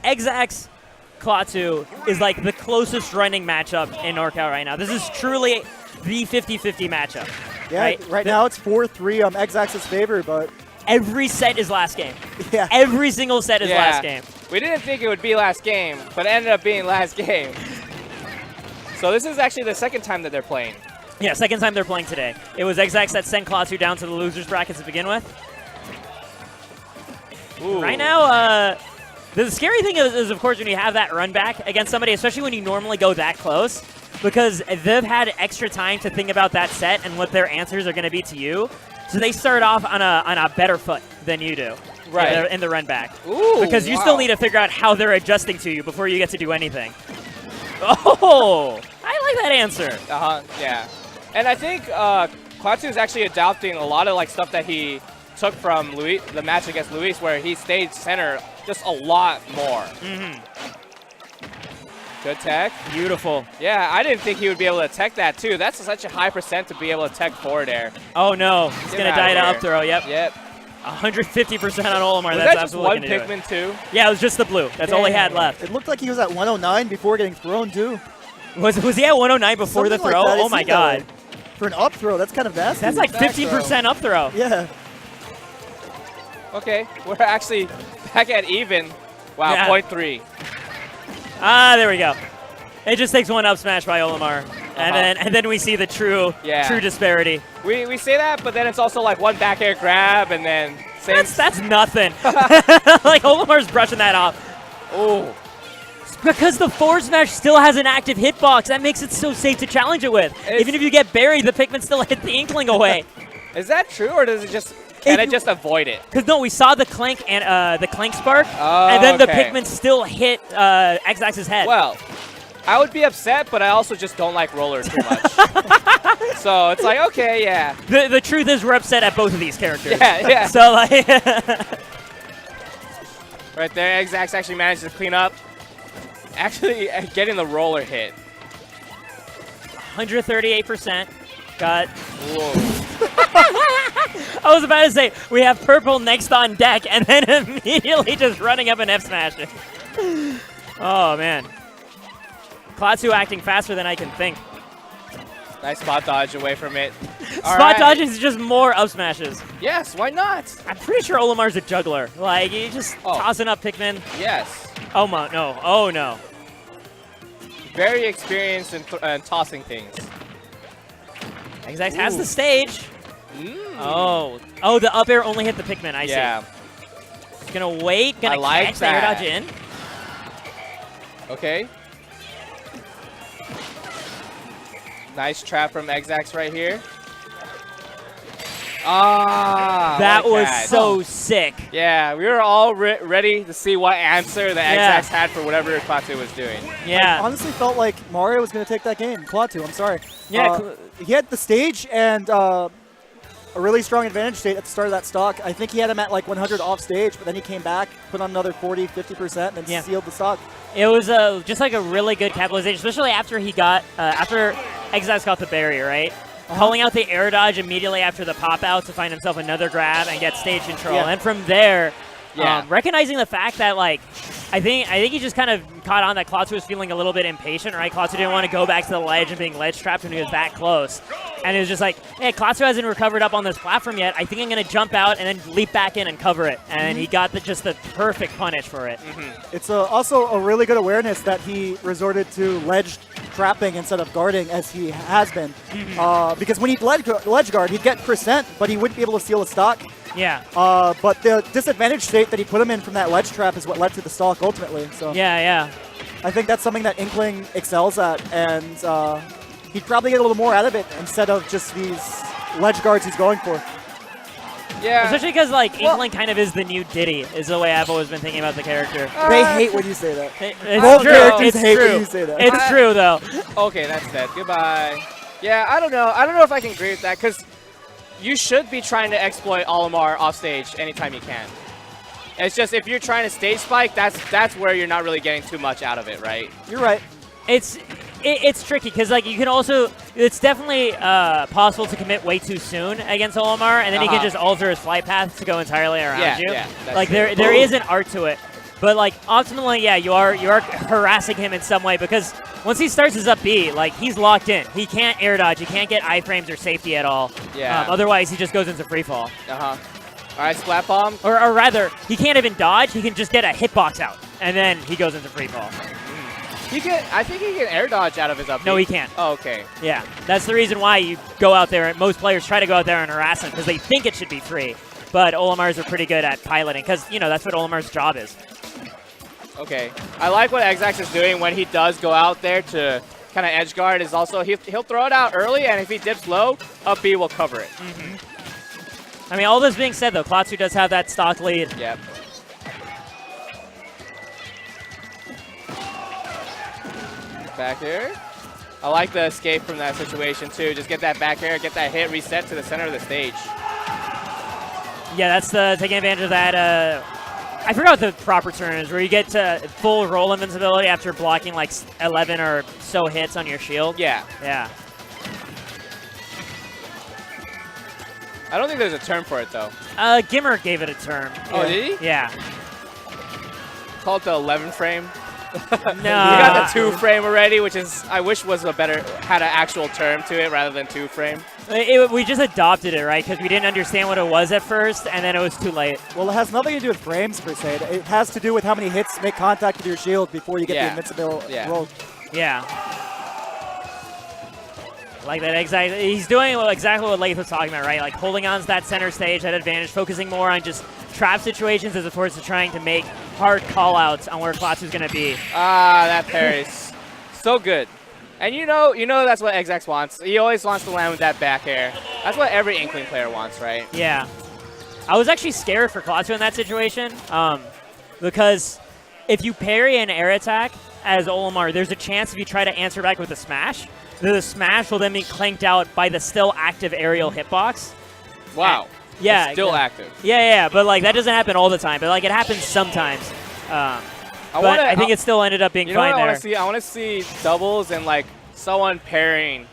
Xzax Klaatu is like the closest running matchup in NorCal right now. This is truly the 50-50 matchup. Yeah, right now it's 4-3 Xzax's favor, but every set is last game. Yeah. Every single set is last game. We didn't think it would be last game, but it ended up being last game. So this is actually the second time that they're playing. Yeah, second time they're playing today. It was Xzax that sent Klaatu down to the losers brackets to begin with. Ooh. Right now, the scary thing is, of course, when you have that run back against somebody, especially when you normally go that close, because they've had extra time to think about that set and what their answers are going to be to you. So they start off on a better foot than you do, right? In the run back, because you still need to figure out how they're adjusting to you before you get to do anything. Oh, I like that answer. Yeah, and I think Klaatu is actually adopting a lot of like stuff that he took from the match against Luis, where he stayed center just a lot more. Good tech. Beautiful. Yeah, I didn't think he would be able to tech that too. That's such a high percent to be able to tech forward air. Oh no, he's going to die to up throw. Yep. 150% on Olimar. Was That's that just absolutely one gonna do Pikmin too? Yeah, it was just the blue. That's all he had left. It looked like he was at 109 before getting thrown too. Was he at 109 before the throw? Like oh my god. For an up throw, that's kind of nasty. That's like 15% up throw. Yeah. Okay, we're actually back at even. Wow, Yeah. 0.3. Ah, there we go. It just takes one up smash by Olimar, and then we see the true disparity. We say that, but then it's also like one back air grab, and then that's nothing. Like Olimar's brushing that off. Oh. Because the forward smash still has an active hitbox, that makes it so safe to challenge it with. Even if you get buried, the Pikmin still hit the Inkling away. Is that true, or does it just can it just avoid it? Because no, we saw the clank and the clank spark, and then the Pikmin still hit Xzax's head. Well, I would be upset, but I also just don't like roller too much. So it's like, okay, yeah. The truth is we're upset at both of these characters. Yeah. So like right there, Xzax actually managed to clean up. Actually getting the roller hit. 138%. Got. I was about to say, we have purple next on deck, and then immediately just running up and F smashing. Oh, man. Klaatu acting faster than I can think. Nice spot dodge away from it. Spot dodges is just more up smashes. Yes, why not? I'm pretty sure Olimar's a juggler. Like, he's just tossing up Pikmin. Yes. Oh, no. Oh, no. Very experienced in tossing things. Xzax has the stage. Oh, the up air only hit the Pikmin. I see. Gonna wait. Gonna catch the air dodge in. Okay. Nice trap from Xzax right here. That was so sick. Yeah, we were all ready to see what answer the Xzax had for whatever Klaatu was doing. Yeah. I honestly felt like Mario was going to take that game. Klaatu, I'm sorry. Yeah. He had the stage and a really strong advantage state at the start of that stock. I think he had him at like 100 off stage, but then he came back, put on another 40, 50%, and then sealed the stock. It was just like a really good capitalization, especially after he got, after Xzax got the barrier, right? Calling out the air dodge immediately after the pop out to find himself another grab and get stage control. And from there, recognizing the fact that like, I think he just kind of caught on that Klaatu was feeling a little bit impatient, right? Klaatu didn't want to go back to the ledge and being ledge trapped when he was that close. And it was just like, hey, Klaatu hasn't recovered up on this platform yet. I think I'm going to jump out and then leap back in and cover it. And he got just the perfect punish for it. It's also a really good awareness that he resorted to ledge trapping instead of guarding as he has been. Because when he'd ledge guard, he'd get percent, but he wouldn't be able to steal a stock. Yeah. But the disadvantage state that he put him in from that ledge trap is what led to the stock ultimately. So yeah. I think that's something that Inkling excels at, and he'd probably get a little more out of it instead of just these ledge guards he's going for. Yeah. Especially because like Inkling kind of is the new Diddy, is the way I've always been thinking about the character. They hate when you say that. It's true. It's hate when you say that. It's true though. Okay, that's dead. Goodbye. Yeah, I don't know. I don't know if I can agree with that because you should be trying to exploit Olimar off stage anytime you can. It's just if you're trying to stage spike, that's where you're not really getting too much out of it, right? You're right. It's tricky because like you can also it's definitely possible to commit way too soon against Olimar, and then he can just alter his flight path to go entirely around you. Yeah, like there is an art to it. But like ultimately, yeah, you are harassing him in some way because once he starts his up B, like he's locked in. He can't air dodge. He can't get iframes or safety at all. Yeah. Otherwise, he just goes into free fall. All right, splat bomb. Or rather, he can't even dodge. He can just get a hitbox out, and then he goes into free fall. I think he can air dodge out of his up B. No, he can't. Oh, okay. Yeah, that's the reason why you go out there, and most players try to go out there and harass him because they think it should be free. But Olimars are pretty good at piloting because, you know, that's what Olimar's job is. Okay. I like what Xzax is doing when he does go out there to kind of edge guard is also he'll throw it out early, and if he dips low, up B will cover it. I mean, all this being said, though, Klaatu does have that stock lead. Yep. Back air. I like the escape from that situation, too. Just get that back air, get that hit, reset to the center of the stage. Yeah, that's taking advantage of that. I forgot what the proper term is, where you get to full roll invincibility after blocking like 11 or so hits on your shield. Yeah. Yeah. I don't think there's a term for it, though. Gimmer gave it a term. Oh, did he? Yeah. Call it the 11 frame. No. You got the 2 frame already, which is I wish was had an actual term to it rather than 2 frame. We just adopted it, right? Because we didn't understand what it was at first, and then it was too late. Well, it has nothing to do with frames, per se. It has to do with how many hits make contact with your shield before you get the invincible roll. Yeah. Like that Xzax, he's doing exactly what Lath was talking about, right? Like holding on to that center stage, that advantage, focusing more on just trap situations as opposed to trying to make hard call-outs on where Klaatu's going to be. Ah, that parries. So good. And you know that's what Xzax wants. He always wants to land with that back air. That's what every Inkling player wants, right? Yeah. I was actually scared for Klaatu in that situation because if you parry an air attack as Olimar, there's a chance if you try to answer back with a smash, the smash will then be clanked out by the still active aerial hitbox. Wow. And, yeah. It's still active. Yeah, but like that doesn't happen all the time, but like it happens sometimes. I think it still ended up being fine there. I want to see doubles and like someone pairing,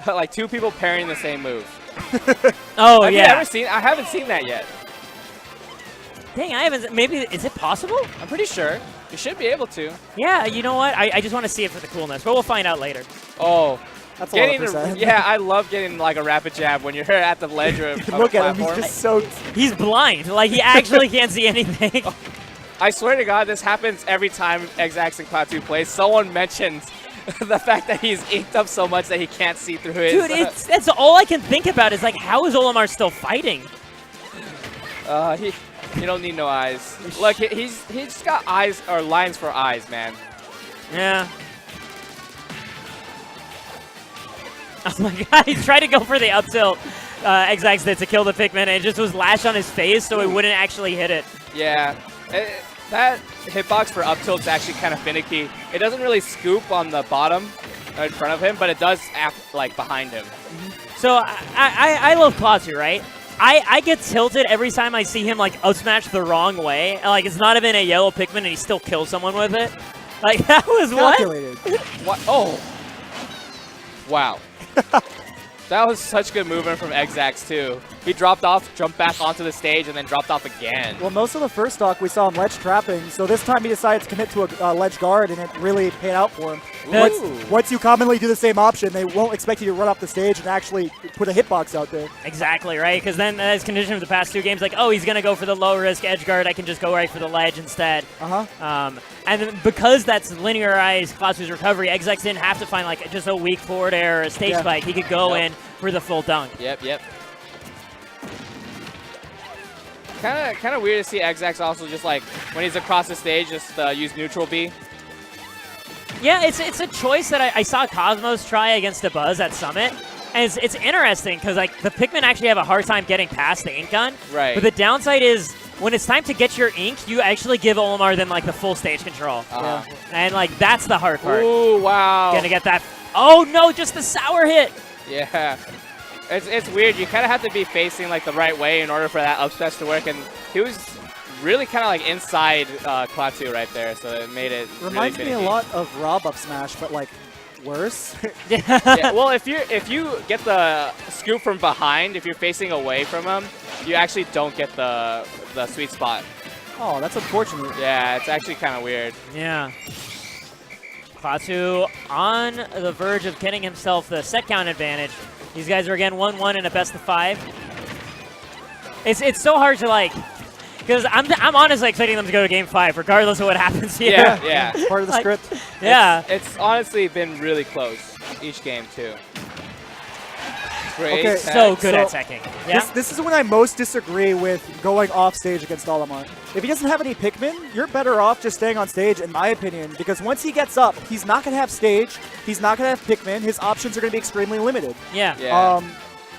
like 2 people pairing the same move. Oh, Have yeah. you ever seen? I haven't seen that yet. Dang, I haven't. Maybe, is it possible? I'm pretty sure. You should be able to. Yeah, you know what? I just want to see it for the coolness, but we'll find out later. Oh. That's a lot of percent. Yeah, I love getting like a rapid jab when you're at the ledge or Look at him, he's just so... He's blind. Like, he actually can't see anything. I swear to God, this happens every time Xzax and Klaatu plays. Someone mentions the fact that he's inked up so much that he can't see through it. Dude, that's all I can think about is, like, how is Olimar still fighting? You don't need no eyes. Look, he's just got eyes or lines for eyes, man. Yeah. Oh my God, he tried to go for the up tilt. Xzax did to kill the Pikmin, and it just was lash on his face so he wouldn't actually hit it. Yeah. That hitbox for up tilt's actually kind of finicky. It doesn't really scoop on the bottom in front of him, but it does act like behind him. So I love Klaatu, right? I get tilted every time I see him like up smash the wrong way. And, like it's not even a yellow Pikmin and he still kills someone with it. Like that was calculated. What? Oh. Wow. That was such good movement from Xzax too. He dropped off, jumped back onto the stage, and then dropped off again. Well, most of the first stock we saw him ledge trapping, so this time he decided to commit to a ledge guard, and it really paid out for him. Once you commonly do the same option, they won't expect you to run off the stage and actually put a hitbox out there. Exactly, right? Because then as condition of the past 2 games, like, oh, he's going to go for the low-risk edge guard. I can just go right for the ledge instead. And then because that's linearized Klaatu's recovery, Xzax didn't have to find like just a weak forward air or a stage spike. He could go in for the full dunk. Yep. Kind of weird to see Xzax also just like when he's across the stage just use neutral B. Yeah, it's a choice that I saw Cosmos try against a Buzz at Summit. And it's interesting because like the Pikmin actually have a hard time getting past the ink gun. Right. But the downside is when it's time to get your ink, you actually give Olimar then like the full stage control. And like that's the hard part. Ooh, wow. Gonna get that. Oh no, just the sour hit. Yeah. It's weird. You kind of have to be facing like the right way in order for that up smash to work. And he was really kind of like inside Klaatu right there, so it made it Reminds really me a lot of Rob up smash, but like worse. Yeah, well, if you get the scoop from behind, if you're facing away from him, you actually don't get the sweet spot. Oh, that's unfortunate. Yeah, it's actually kind of weird. Yeah. Klaatu on the verge of getting himself the set count advantage. These guys are again 1-1 in a best of 5. It's so hard to like, because I'm honestly expecting them to go to game 5 regardless of what happens here. Yeah, yeah. It's part of the Like, script. Yeah. It's honestly been really close each game too. Great. Okay, So good at So, teching. Yeah. This is when I most disagree with going off stage against Olimar. If he doesn't have any Pikmin, you're better off just staying on stage, in my opinion, because once he gets up, he's not going to have stage, he's not going to have Pikmin, his options are going to be extremely limited. Yeah. Yeah.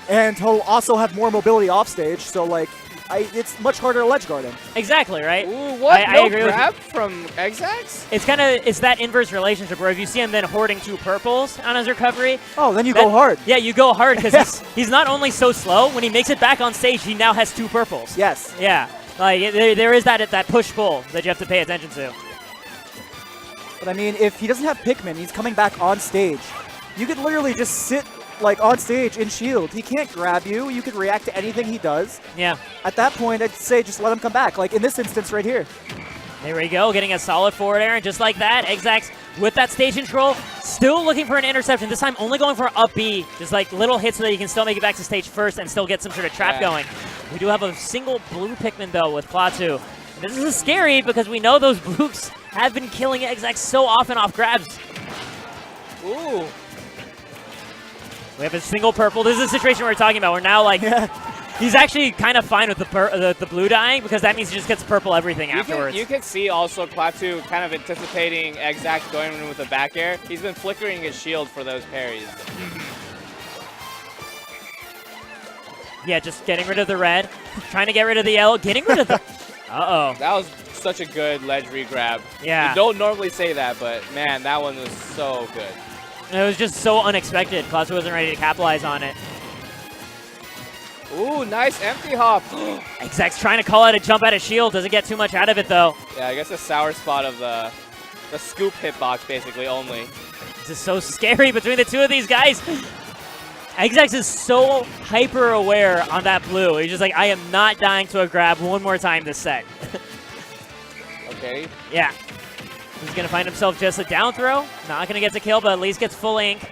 And he'll also have more mobility off stage, so like, it's much harder to ledge guard him. Exactly, right? Ooh, what? I No agree with grab from Xzax? It's that inverse relationship where if you see him then hoarding 2 purples on his recovery, Oh, then you go hard. yeah, you go hard because he's not only so slow, when he makes it back on stage, he now has 2 purples. Yes. Yeah. Like, there is that push-pull that you have to pay attention to. But I mean, if he doesn't have Pikmin, he's coming back on stage. You could literally just sit like on stage in shield. He can't grab you. You can react to anything he does. Yeah. At that point, I'd say just let him come back. Like in this instance right here. There we go, getting a solid forward air, and just like that, Xzax with that stage control, still looking for an interception, this time only going for up B, just like little hits so that you can still make it back to stage first and still get some sort of trap going. We do have a single blue Pikmin, though, with Klaatu. This is scary because we know those blues have been killing Xzax so often off grabs. Ooh. We have a single purple. This is a situation we're talking about. We're now like, he's actually kind of fine with the blue dying because that means he just gets purple everything afterwards. You can see also Klaatu kind of anticipating Xzax going in with a back air. He's been flickering his shield for those parries. Yeah, just getting rid of the red, trying to get rid of the yellow, getting rid of the... Uh-oh. That was such a good ledge re-grab. Yeah. You don't normally say that, but man, that one was so good. It was just so unexpected. Klaatu wasn't ready to capitalize on it. Ooh, nice empty hop. Xzax trying to call out a jump out of shield. Doesn't get too much out of it, though. Yeah, I guess the sour spot of the scoop hitbox, basically, only. This is so scary between the two of these guys. Xzax is so hyper-aware on that blue. He's just like, I am not dying to a grab one more time this set. Okay. Yeah. He's going to find himself just a down throw. Not going to get the kill, but at least gets full ink.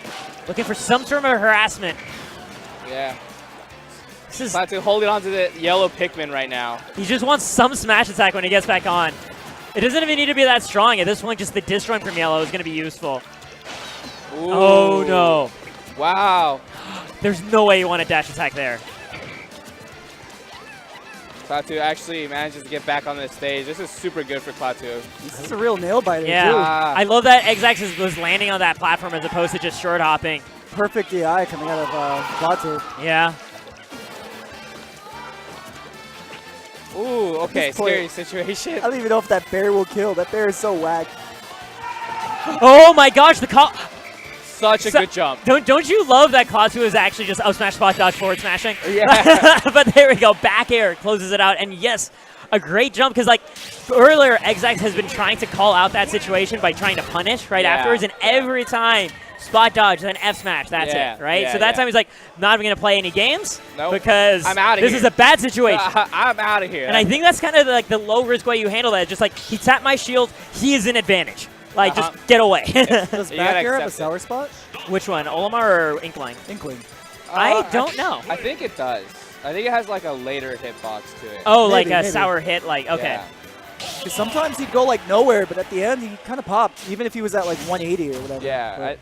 Looking for some sort of harassment. Yeah. This is, Klaatu holding on to the yellow Pikmin right now. he just wants some smash attack when he gets back on. It doesn't even need to be that strong. At this point, just the disjoint from yellow is going to be useful. Ooh. Oh, no. Wow. There's no way you want a dash attack there. Klaatu actually manages to get back on the stage. This is super good for Klaatu. This is a real nail biter Yeah. too. I love that Xzax was landing on that platform as opposed to just short hopping. Perfect DI coming out of Klaatu. Yeah. Ooh, okay, this point- scary situation. I don't even know if that bear will kill. That bear is so whack. Oh my gosh, the call. Such a good jump. Don't you love that Klaatu is actually just up smash spot dodge forward smashing? Yeah. But there we go, back air closes it out, and yes, a great jump because like earlier, Xzax has been trying to call out that situation by trying to punish right afterwards, and every time spot dodge, then F smash, that's it, right? Yeah, so that time he's like, not even gonna play any games because I'm outta this here. is a bad situation. I'm out of here. And I think that's kind of like the low risk way you handle that. Just like he tapped my shield, he is in advantage. Like just get away. Does You back gotta air have a accept sour spot? Which one, Olimar or Inkling? Inkling. I don't know. I think it does. I think it has like a later hitbox to it. Oh, Maybe, like a maybe. sour hit, like, okay. Yeah. 'Cause sometimes he'd go like nowhere, but at the end he kind of popped, even if he was at like 180 or whatever. Yeah, But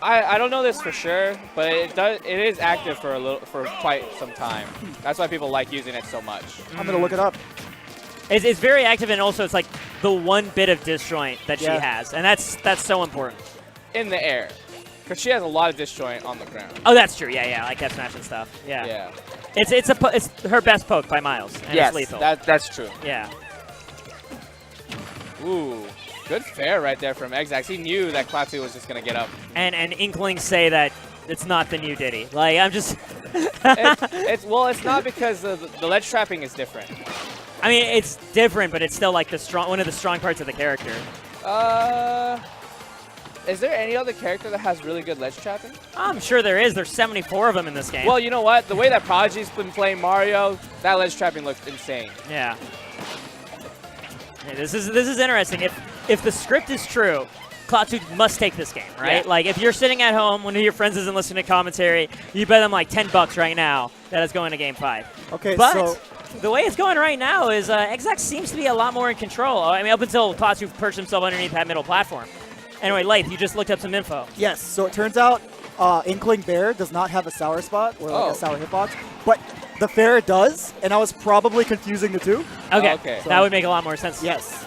I don't know this for sure, but it is active for quite some time. That's why people like using it so much. I'm gonna look it up. It's very active, and also it's like the one bit of disjoint that she Yeah. has, and that's so important. In the air, because she has a lot of disjoint on the ground. Oh, that's true. Yeah, like F smash and stuff. Yeah. Yeah. It's her best poke by miles, and Yes, it's lethal. that's true. Yeah. Ooh, good fair right there from Xzax. He knew that Klaatu was just gonna get up. And Inkling say that it's not the new Diddy. Like I'm just. It's not because the ledge trapping is different. I mean, it's different, but it's still like one of the strong parts of the character. Is there any other character that has really good ledge trapping? I'm sure there is. There's 74 of them in this game. Well, you know what? The way that Prodigy's been playing Mario, that ledge trapping looks insane. Yeah. Yeah, this is interesting. If the script is true, Klaatu must take this game, right? Yeah. Like, if you're sitting at home, one of your friends isn't listening to commentary, you bet them like $10 right now that it's going to Game 5. Okay, But so the way it's going right now is Xzax seems to be a lot more in control. I mean, up until Klaatu perched himself underneath that middle platform. Anyway, Lath, you just looked up some info. yes, so it turns out Inkling Bear does not have a sour spot or like a sour hitbox, but the Fair does, and I was probably confusing the two. Okay, okay. that would make a lot more sense. Yes.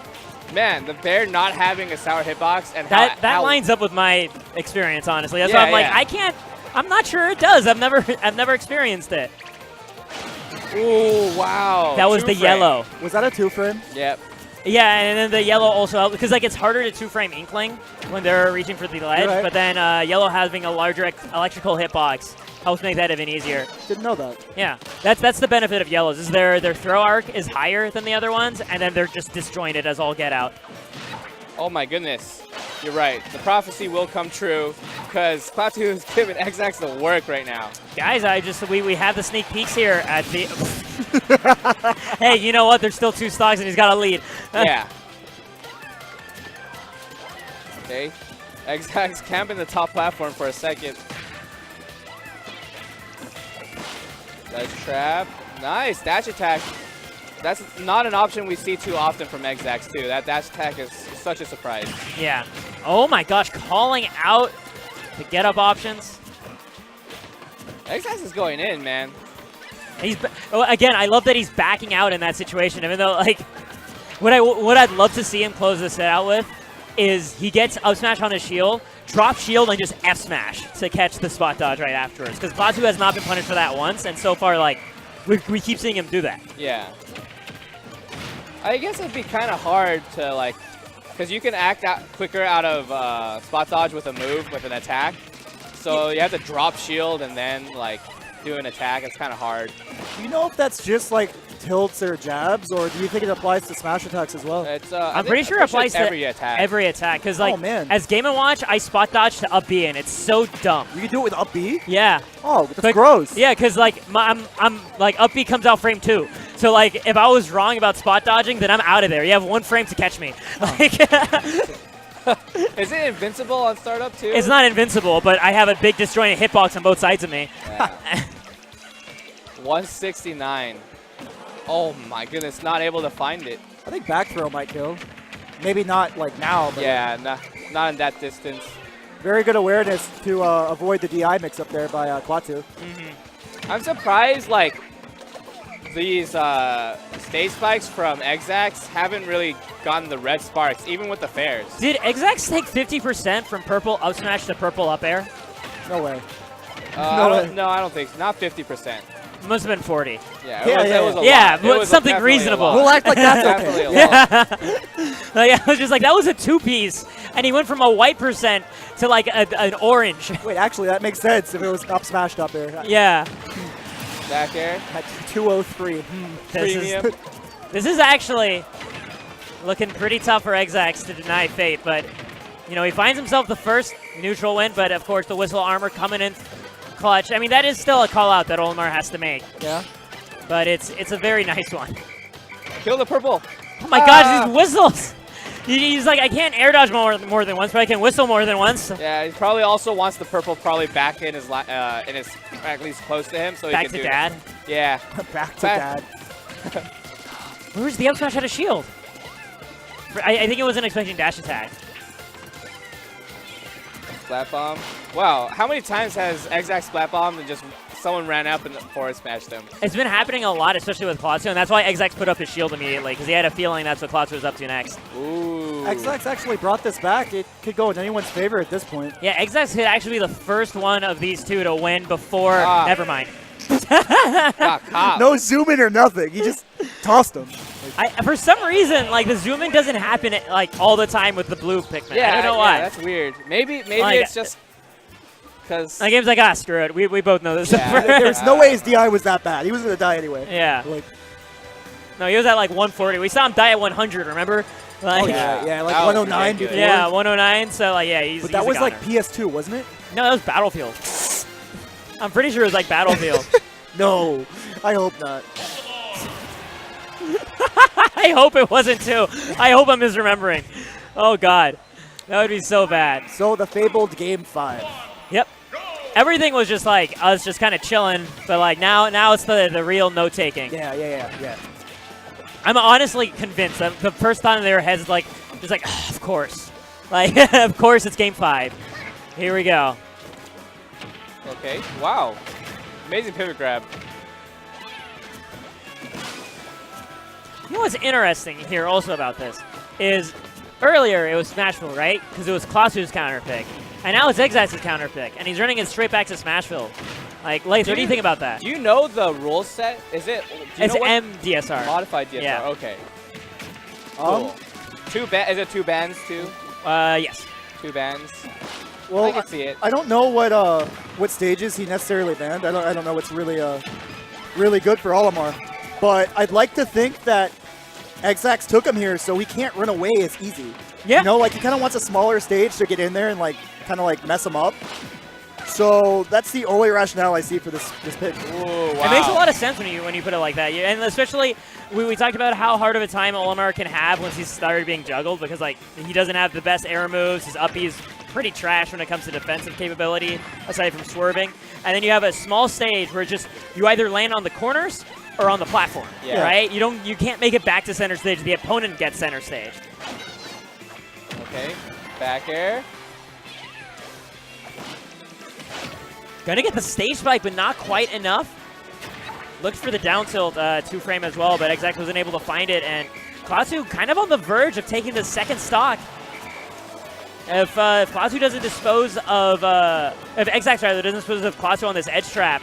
Man, the Bear not having a sour hitbox and That how lines up with my experience, honestly. That's Yeah, why I'm like, yeah. I'm not sure it does. I've never experienced it. Ooh, wow. That was the Two-frame. yellow. Was that a 2-frame? Yep. Yeah, and then the yellow also helped because like it's harder to 2-frame Inkling when they're reaching for the ledge, right. but then yellow having a larger electrical hitbox helps make that even easier. Didn't know that. Yeah, that's the benefit of yellows is their throw arc is higher than the other ones, and then they're just disjointed as all get out. Oh my goodness. You're right. The prophecy will come true because Klaatu is giving Xzax the work right now. Guys, we have the sneak peeks here at the. Hey, you know what? There's still 2 stocks and he's got a lead. Yeah. Okay. Xzax camping the top platform for a second. Nice trap. Nice dash attack. That's not an option we see too often from Xzax too. That dash attack is such a surprise. Yeah. Oh my gosh, calling out the get up options. Xzax is going in, man. Again, I love that he's backing out in that situation, even though like what I'd love to see him close this set out with is he gets up smash on his shield, drop shield, and just F smash to catch the spot dodge right afterwards. Because Klaatu has not been punished for that once, and so far like we keep seeing him do that. Yeah. I guess it'd be kind of hard to like, because you can act out quicker out of spot dodge with a move, with an attack. So you have to drop shield and then like do an attack. It's kind of hard. Do you know if that's just like tilts or jabs, or do you think it applies to smash attacks as well? It's, I'm pretty sure it applies to every attack. Every attack, because like Oh, man. as Game & Watch, I spot dodge to up B, and it's so dumb. You can do it with up B? Yeah. Oh, that's But- gross. Yeah, because like I'm like up B comes out frame 2. So like if I was wrong about spot dodging, then I'm out of there. You have 1 frame to catch me. Like, Is it invincible on startup too? it's not invincible, but I have a big disjointed hitbox on both sides of me. Yeah. 169. Oh my goodness, not able to find it. I think back throw might kill. Maybe not like now, but Yeah, not in that distance. very good awareness to avoid the DI mix up there by Klaatu. I'm surprised like these stage spikes from Xzax haven't really gotten the red sparks, even with the fairs. Did Xzax take 50% from purple up smash to purple up air? No way. No, I don't think so. Not 50%. It must have been 40. Yeah, Yeah, it was a yeah, lot. It but was something definitely a reasonable. lot. We'll act like that's Definitely okay. a lot. Like, I was just like, that was a 2-piece, and he went from a white percent to like an orange. Wait, actually, that makes sense if it was up smashed up there. Yeah. Back air. At 203. Premium. This is actually looking pretty tough for Xzax to deny Fate, but you know, he finds himself the first neutral win, but of course the whistle armor coming in clutch. I mean, that is still a call out that Olimar has to make, Yeah. but it's a very nice one. Kill the purple. Oh my gosh, these whistles! He's like, I can't air dodge more than once, but I can whistle more than once. Yeah, he probably also wants the purple probably back in his at least close to him, so Back he can to do dad. It. Yeah. Back to dad. Where's the up smash out of shield? I think it was an expecting dash attack. Splat bomb. Wow, how many times has Xzax splat bombed and just someone ran up and forward smashed him? It's been happening a lot, especially with Klaatu, and that's why Xzax put up his shield immediately, because he had a feeling that's what Klaatu was up to next. Ooh. Xzax actually brought this back. It could go in anyone's favor at this point. Yeah, Xzax could actually be the first one of these two to win before. Never mind. Got caught. No zoom in or nothing. He just tossed him. For some reason, like the zoom in doesn't happen like all the time with the blue Pikmin. Yeah, I don't know why. Yeah, that's weird. Maybe Like, it's just because. My game's like, screw it. We both know this. Yeah. There's no way his DI was that bad. He was going to die anyway. Yeah. Like, No, he was at like 140. We saw him die at 100. Remember? Like, oh, yeah, like That was 109 ridiculous. before. Yeah, 109. So like, yeah, But that was like PS2, wasn't it? No, that was Battlefield. I'm pretty sure it was like Battlefield. No, I hope not. I hope it wasn't too. I hope I'm misremembering. Oh, God. That would be so bad. So the fabled game 5. Yep. Everything was just like, us just kind of chilling, but like now it's the real note-taking. Yeah. I'm honestly convinced that the first time in their heads, like, just like, oh, of course. Like, of course it's game 5. Here we go. Okay. Wow. Amazing pivot grab. You know what's interesting here also about this is earlier it was Smashville, right? Because it was Klaatu's counter pick. And now it's Xzax's counter pick. And he's running it straight back to Smashville. Like, Lace, what do you think about that? Do you know the rule set? Is it? It's MDSR. Modified DSR. Yeah. Okay. Cool. Is it 2 bands too? Yes. 2 bands. Well, I can see it. I don't know what stages he necessarily banned. I don't know what's really really good for Olimar. But I'd like to think that Xzax took him here so he can't run away as easy. Yeah. You know, like he kind of wants a smaller stage to get in there and like kind of like mess him up. So that's the only rationale I see for this pick. Ooh, wow. It makes a lot of sense when you put it like that. And especially, we talked about how hard of a time Olimar can have once he's started being juggled because like he doesn't have the best air moves. His up is pretty trash when it comes to defensive capability, aside from swerving. And then you have a small stage where just you either land on the corners or on the platform, right? You can't make it back to center stage. The opponent gets center stage. Okay, back air. Gonna get the stage spike, but not quite enough. Looked for the down tilt 2-frame as well, but Xzax wasn't able to find it. And Klaatu kind of on the verge of taking the second stock. If Klaatu doesn't dispose of, if Xzax rather doesn't dispose of Klaatu on this edge trap,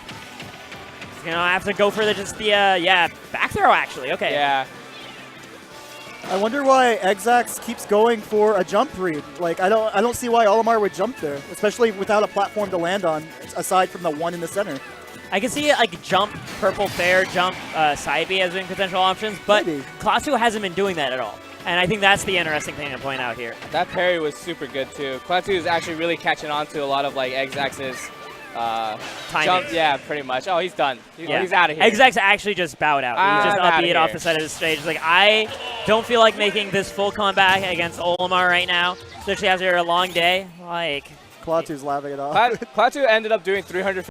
he's gonna have to go for the back throw actually. Okay. Yeah. I wonder why Xzax keeps going for a jump read. Like I don't see why Olimar would jump there, especially without a platform to land on, aside from the one in the center. I can see it like jump, purple fair, jump, side B as being potential options, but Maybe. Klaatu hasn't been doing that at all. And I think that's the interesting thing to point out here. That parry was super good too. Klaatu is actually really catching on to a lot of like Xzax's jump. Yeah, pretty much. Oh, he's done. He's out of here. Xzax actually just bowed out. He just outta upbeat off here. the side of the stage. Like, I don't feel like making this full comeback against Olimar right now, especially after a long day. Like, Klaatu's laughing it off. Klaatu ended up doing 300